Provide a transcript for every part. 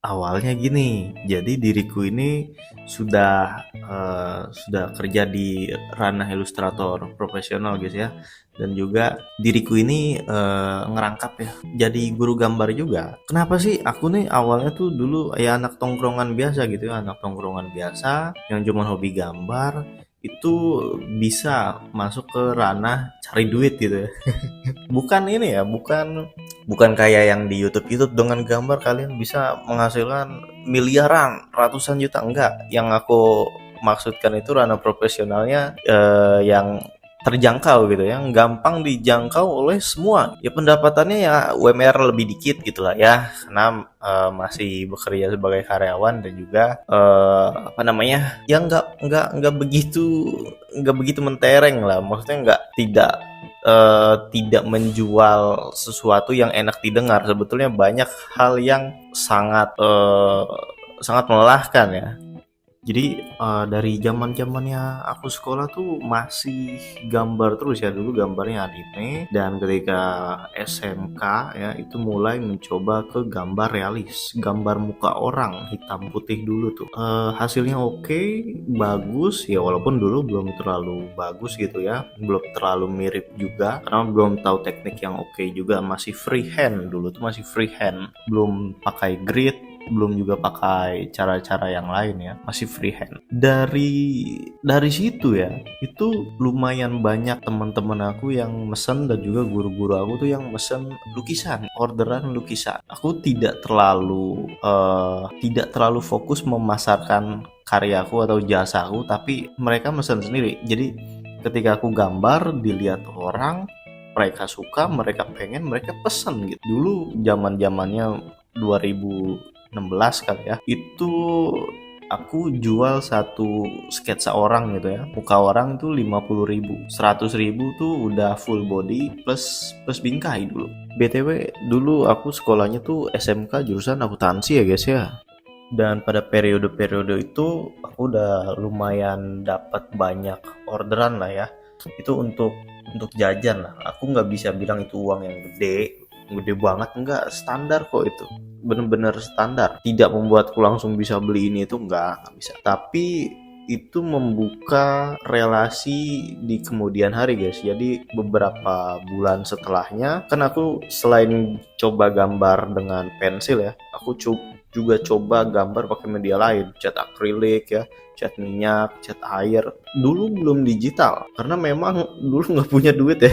Awalnya gini, jadi diriku ini sudah kerja di ranah ilustrator profesional guys ya, dan juga diriku ini ngerangkap ya, jadi guru gambar juga. Kenapa sih aku nih awalnya tuh dulu ya anak tongkrongan biasa gitu ya, anak tongkrongan biasa yang cuma hobi gambar itu bisa masuk ke ranah cari duit gitu ya. Bukan ini ya, bukan kayak yang di YouTube itu dengan gambar kalian bisa menghasilkan miliaran, ratusan juta, enggak. Yang aku maksudkan itu ranah profesionalnya yang terjangkau gitu, yang gampang dijangkau oleh semua. Ya pendapatannya ya UMR lebih dikit gitulah ya, karena masih bekerja sebagai karyawan dan juga apa namanya? Ya nggak begitu mentereng lah. Maksudnya tidak menjual sesuatu yang enak didengar. Sebetulnya banyak hal yang sangat melelahkan ya. Jadi dari zaman-zamannya aku sekolah tuh masih gambar terus ya, dulu gambarnya anime, dan ketika SMK ya itu mulai mencoba ke gambar realis, gambar muka orang hitam putih dulu tuh. Hasilnya oke, bagus ya, walaupun dulu belum terlalu bagus gitu ya, belum terlalu mirip juga karena belum tahu teknik yang oke juga, masih freehand dulu tuh, masih freehand, belum pakai grid, belum juga pakai cara-cara yang lain ya, masih freehand. Dari situ ya, itu lumayan banyak teman-teman aku yang mesen dan juga guru-guru aku tuh yang mesen lukisan, orderan lukisan. Aku tidak terlalu fokus memasarkan karyaku atau jasaku, tapi mereka mesen sendiri. Jadi ketika aku gambar dilihat orang, mereka suka, mereka pengen, mereka pesen gitu. Dulu zaman-zamannya 2016 kali ya, itu aku jual satu sketsa orang gitu ya, muka orang tuh 50.000, 100.000 tuh udah full body plus plus bingkai dulu. BTW dulu aku sekolahnya tuh SMK jurusan akuntansi ya guys ya, dan pada periode-periode itu aku udah lumayan dapat banyak orderan lah ya. Itu untuk jajan lah, aku nggak bisa bilang itu uang yang gede banget, enggak, standar kok itu, bener-bener standar, tidak membuatku langsung bisa beli ini itu, enggak bisa, tapi itu membuka relasi di kemudian hari guys. Jadi beberapa bulan setelahnya kan aku selain coba gambar dengan pensil ya, aku juga coba gambar pakai media lain, cat akrilik ya, cat minyak, cat air. Dulu belum digital karena memang dulu nggak punya duit ya.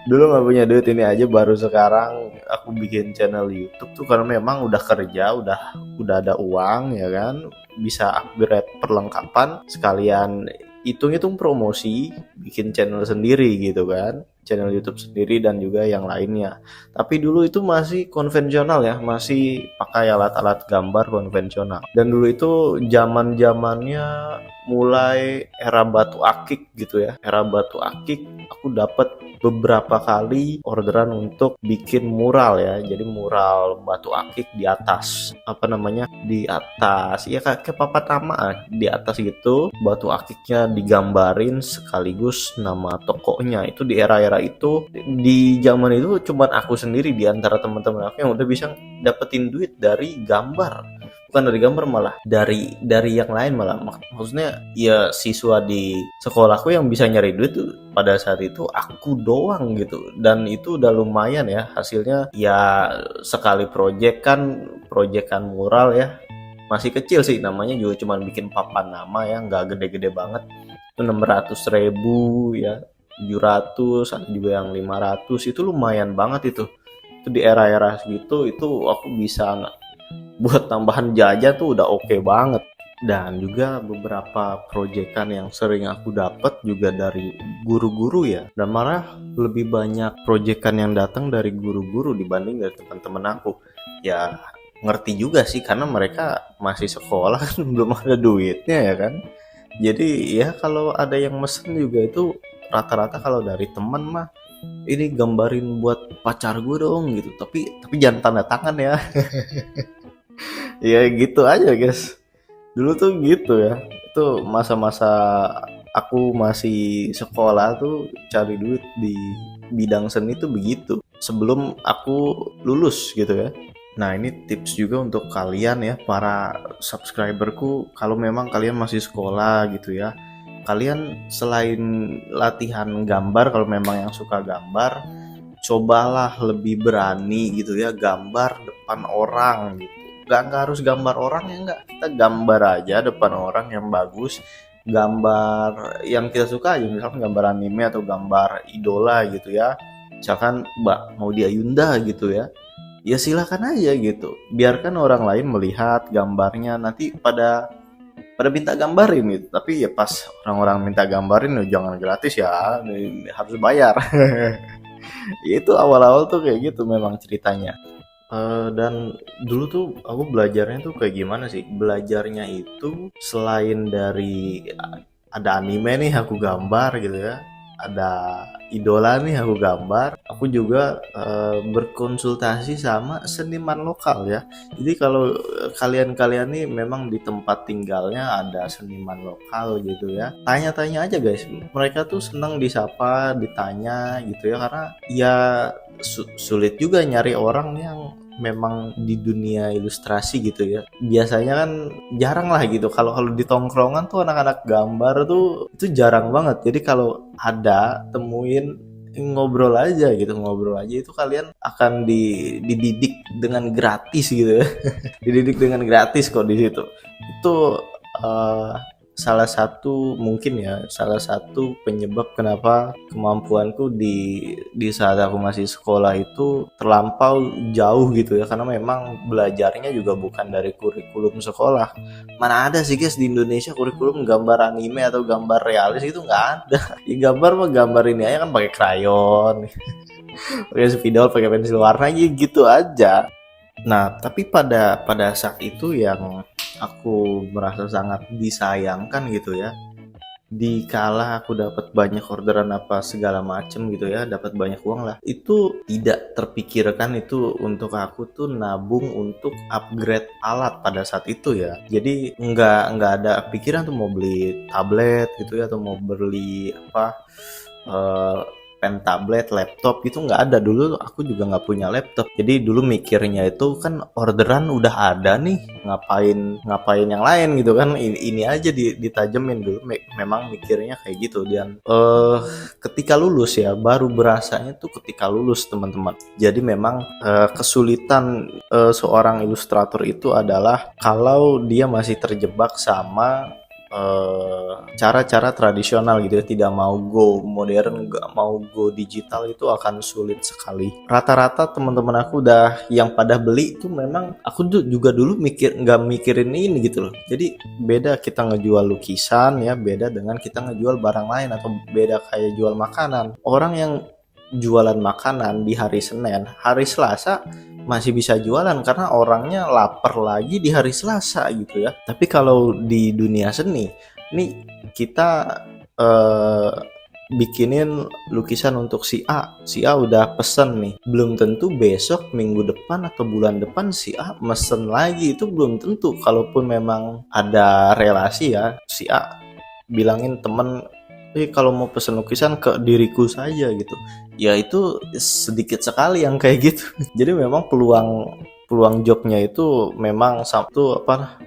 Dulu nggak punya duit, ini aja baru sekarang aku bikin channel YouTube tuh karena memang udah kerja, udah ada uang ya kan, bisa upgrade perlengkapan, sekalian hitung-hitung promosi, bikin channel sendiri gitu kan, channel YouTube sendiri dan juga yang lainnya. Tapi dulu itu masih konvensional ya, masih pakai alat-alat gambar konvensional. Dan dulu itu zaman-zamannya mulai era batu akik gitu ya, era batu akik. Aku dapat beberapa kali orderan untuk bikin mural ya, jadi mural batu akik di atas, apa namanya, di atas ya kayak papan nama, di atas gitu batu akiknya digambarin sekaligus nama tokonya. Itu di era-era itu, di zaman itu cuman aku sendiri di antara teman-teman aku yang udah bisa dapetin duit dari gambar, bukan dari gambar, malah dari yang lain, malah maksudnya ya siswa di sekolahku yang bisa nyari duit tuh pada saat itu aku doang gitu. Dan itu udah lumayan ya hasilnya ya, sekali proyekan mural ya, masih kecil sih, namanya juga cuma bikin papan nama ya, nggak gede-gede banget, itu 600.000 ya, 700, ada juga yang 500. Itu lumayan banget itu di era-era segitu. Itu aku bisa buat tambahan jajan tuh udah oke banget. Dan juga beberapa proyekan yang sering aku dapat juga dari guru-guru ya, dan malah lebih banyak proyekan yang datang dari guru-guru dibanding dari teman-teman aku. Ya ngerti juga sih karena mereka masih sekolah kan, belum ada duitnya ya kan. Jadi ya kalau ada yang mesen juga itu rata-rata kalau dari teman mah, ini gambarin buat pacar gue dong gitu, tapi jangan tanda tangan ya. Ya gitu aja guys, dulu tuh gitu ya. Itu masa-masa aku masih sekolah tuh cari duit di bidang seni tuh begitu, sebelum aku lulus gitu ya. Nah, ini tips juga untuk kalian ya, para subscriberku, kalau memang kalian masih sekolah gitu ya. Kalian selain latihan gambar, kalau memang yang suka gambar, cobalah lebih berani gitu ya, gambar depan orang gitu. Nggak harus gambar orang ya, nggak. Kita gambar aja depan orang yang bagus. Gambar yang kita suka aja, misalkan gambar anime atau gambar idola gitu ya. Misalkan Mbak Maudy Ayunda gitu ya, ya silakan aja gitu, biarkan orang lain melihat gambarnya, nanti pada minta gambarin gitu, tapi ya pas orang-orang minta gambarin ya jangan gratis ya, harus bayar. Itu awal-awal tuh kayak gitu memang ceritanya. Dan dulu tuh aku belajarnya tuh kayak gimana sih, belajarnya itu selain dari ada anime nih aku gambar gitu ya, ada idola nih aku gambar, aku juga berkonsultasi sama seniman lokal ya. Jadi kalau kalian-kalian nih memang di tempat tinggalnya ada seniman lokal gitu ya, tanya-tanya aja guys, mereka tuh senang disapa, ditanya gitu ya, karena ya sulit juga nyari orang yang memang di dunia ilustrasi gitu ya. Biasanya kan jarang lah gitu. Kalau di tongkrongan tuh anak-anak gambar tuh itu jarang banget. Jadi kalau ada, temuin, ngobrol aja gitu, ngobrol aja, itu kalian akan dididik dengan gratis gitu ya. Dididik dengan gratis kok di situ. Itu salah satu mungkin ya, salah satu penyebab kenapa kemampuanku di saat aku masih sekolah itu terlampau jauh gitu ya, karena memang belajarnya juga bukan dari kurikulum sekolah. Mana ada sih guys di Indonesia kurikulum gambar anime atau gambar realis, itu nggak ada. Ya gambar mah gambar ini aja kan, pakai krayon, pakai spidol, pakai pensil warna gitu aja. Nah, tapi pada saat itu yang aku merasa sangat disayangkan gitu ya, dikala aku dapat banyak orderan apa segala macem gitu ya, dapat banyak uang lah, itu tidak terpikirkan itu untuk aku tuh nabung untuk upgrade alat pada saat itu ya. Jadi nggak ada pikiran tuh mau beli tablet gitu ya, atau mau beli apa, eh, pen, tablet, laptop gitu, nggak ada. Dulu aku juga nggak punya laptop, jadi dulu mikirnya itu kan orderan udah ada nih, ngapain yang lain gitu kan, ini aja ditajemin dulu. Memang mikirnya kayak gitu. Dan ketika lulus ya, baru berasanya tuh ketika lulus teman-teman. Jadi memang kesulitan seorang ilustrator itu adalah kalau dia masih terjebak sama cara-cara tradisional gitu ya, tidak mau go modern, nggak mau go digital, itu akan sulit sekali. Rata-rata teman-teman aku udah yang pada beli itu, memang aku juga dulu nggak mikirin ini gitu loh. Jadi beda kita ngejual lukisan ya, beda dengan kita ngejual barang lain, atau beda kayak jual makanan. Orang yang jualan makanan di hari Senin, hari Selasa masih bisa jualan karena orangnya lapar lagi di hari Selasa gitu ya. Tapi kalau di dunia seni, nih kita bikinin lukisan untuk si A udah pesen nih, belum tentu besok, minggu depan, atau bulan depan si A mesen lagi, itu belum tentu. Kalaupun memang ada relasi ya, si A bilangin temen, kalau mau pesen lukisan ke diriku saja gitu, ya itu sedikit sekali yang kayak gitu. Jadi memang peluang jobnya itu memang satu apa,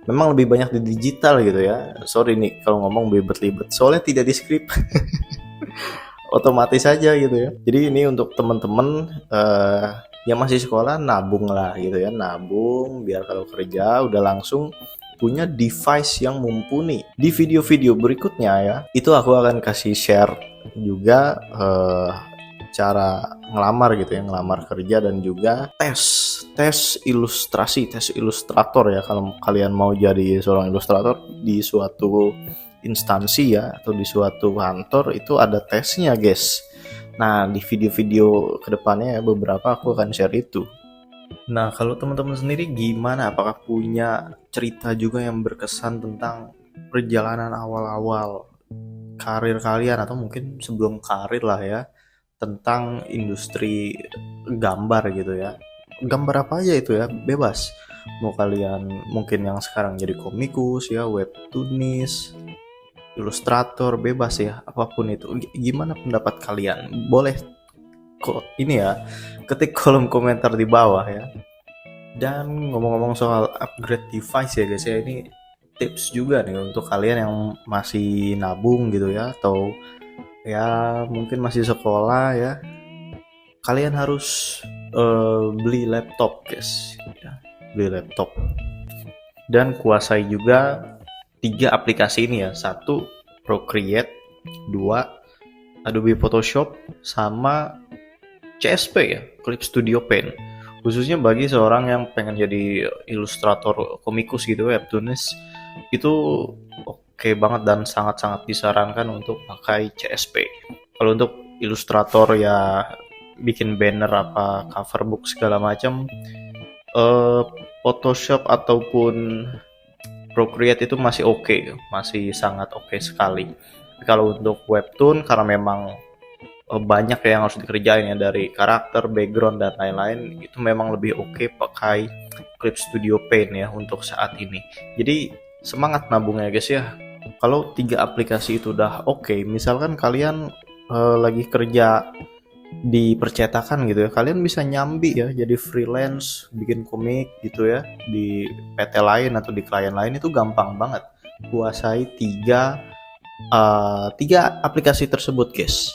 memang lebih banyak di digital gitu ya. Sorry nih kalau ngomong belibet-libet, soalnya tidak di skrip. Otomatis aja gitu ya. Jadi ini untuk teman-teman yang masih sekolah, nabung lah gitu ya, nabung biar kalau kerja udah langsung punya device yang mumpuni. Di video-video berikutnya ya, itu aku akan kasih share juga cara ngelamar gitu ya, ngelamar kerja, dan juga tes ilustrator ya. Kalau kalian mau jadi seorang ilustrator di suatu instansi ya, atau di suatu kantor, itu ada tesnya guys. Nah, di video-video kedepannya ya, beberapa aku akan share itu. Nah, kalau teman-teman sendiri gimana? Apakah punya cerita juga yang berkesan tentang perjalanan awal-awal karir kalian, atau mungkin sebelum karir lah ya, tentang industri gambar gitu ya? Gambar apa aja itu ya, bebas. Mau kalian mungkin yang sekarang jadi komikus ya, webtoonis, ilustrator, bebas ya, apapun itu. Gimana pendapat kalian? Boleh kok ini ya, ketik kolom komentar di bawah ya. Dan ngomong-ngomong soal upgrade device ya guys ya, ini tips juga nih untuk kalian yang masih nabung gitu ya, atau ya mungkin masih sekolah ya. Kalian harus beli laptop guys ya, beli laptop dan kuasai juga 3 aplikasi ini ya. Satu, Procreate. Dua, Adobe Photoshop. Sama CSP ya, Clip Studio Paint. Khususnya bagi seorang yang pengen jadi ilustrator komikus gitu, webtoonis, itu oke banget dan sangat-sangat disarankan untuk pakai CSP. Kalau untuk ilustrator ya bikin banner apa cover book segala macam, eh, Photoshop ataupun Procreate itu masih oke, masih sangat oke sekali. Kalau untuk webtoon, karena memang banyak ya yang harus dikerjain ya, dari karakter, background dan lain-lain, itu memang lebih oke pakai Clip Studio Paint ya untuk saat ini. Jadi semangat nabungnya guys ya. Kalau 3 aplikasi itu udah oke, misalkan kalian lagi kerja di percetakan gitu ya, kalian bisa nyambi ya jadi freelance bikin komik gitu ya di PT lain atau di klien lain, itu gampang banget. Kuasai tiga aplikasi tersebut guys.